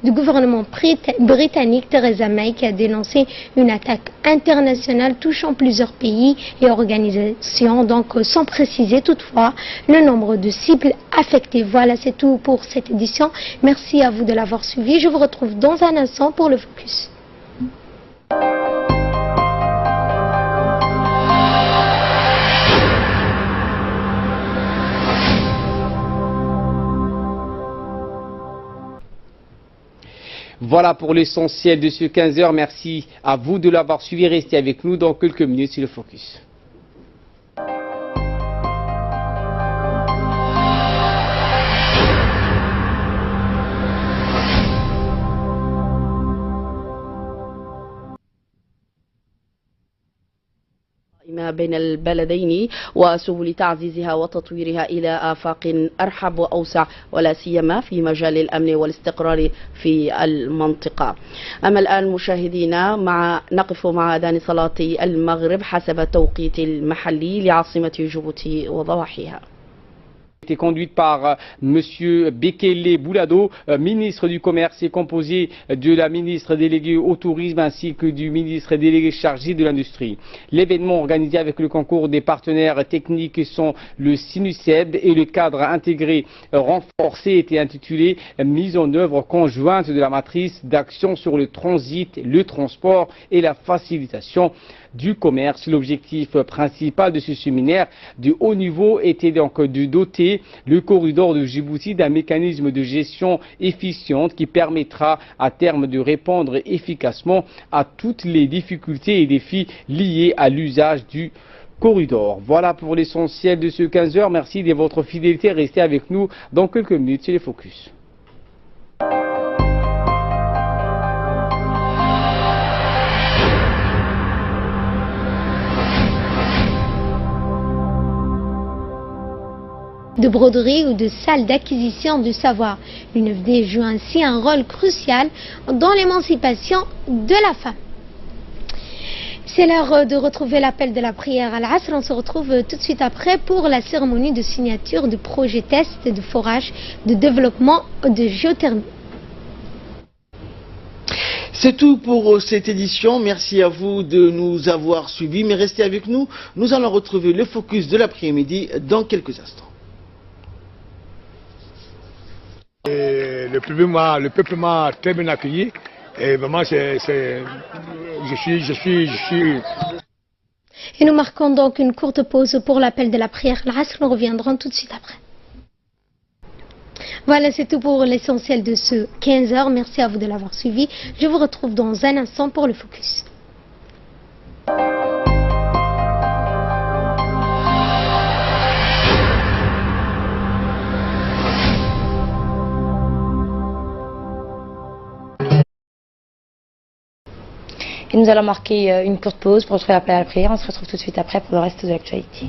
du gouvernement britannique Theresa May qui a dénoncé une attaque internationale touchant plusieurs pays et organisations, donc sans préciser toutefois le nombre de cibles affectées. Voilà, c'est tout pour cette édition. Merci à vous de l'avoir suivi. Je vous retrouve dans un instant pour le focus. Voilà pour l'essentiel de ce 15h. Merci à vous de l'avoir suivi. Restez avec nous dans quelques minutes sur le focus. بين البلدين وسبل تعزيزها وتطويرها إلى آفاق أرحب وأوسع ولا سيما في مجال الأمن والاستقرار في المنطقة. أما الآن مشاهدينا نقف مع أذان صلاة المغرب حسب التوقيت المحلي لعاصمة جيبوتي وضواحيها. Été conduite par Monsieur Bekele Boulado, ministre du Commerce, et composée de la ministre déléguée au tourisme ainsi que du ministre délégué chargé de l'industrie. L'événement organisé avec le concours des partenaires techniques sont le SINUCED et le cadre intégré renforcé était intitulé Mise en œuvre conjointe de la matrice d'action sur le transit, le transport et la facilitation du commerce. L'objectif principal de ce séminaire de haut niveau était donc de doter le corridor de Djibouti d'un mécanisme de gestion efficiente qui permettra à terme de répondre efficacement à toutes les difficultés et défis liés à l'usage du corridor. Voilà pour l'essentiel de ce 15h. Merci de votre fidélité. Restez avec nous dans quelques minutes sur les Focus. De broderie ou de salle d'acquisition du savoir. L'UNFD joue ainsi un rôle crucial dans l'émancipation de la femme. C'est l'heure de retrouver l'appel de la prière à l'Asr. On se retrouve tout de suite après pour la cérémonie de signature du projet test de forage de développement de géothermie. C'est tout pour cette édition. Merci à vous de nous avoir suivis. Mais restez avec nous. Nous allons retrouver le focus de l'après-midi dans quelques instants. Le peuple m'a très bien accueilli et vraiment je suis. Et nous marquons donc une courte pause pour l'appel de la prière à l'Asr. Nous reviendrons tout de suite après. Voilà, c'est tout pour l'essentiel de ce 15h. Merci à vous de l'avoir suivi. Je vous retrouve dans un instant pour le focus. Et nous allons marquer une courte pause pour retrouver l'appel à la prière. On se retrouve tout de suite après pour le reste de l'actualité.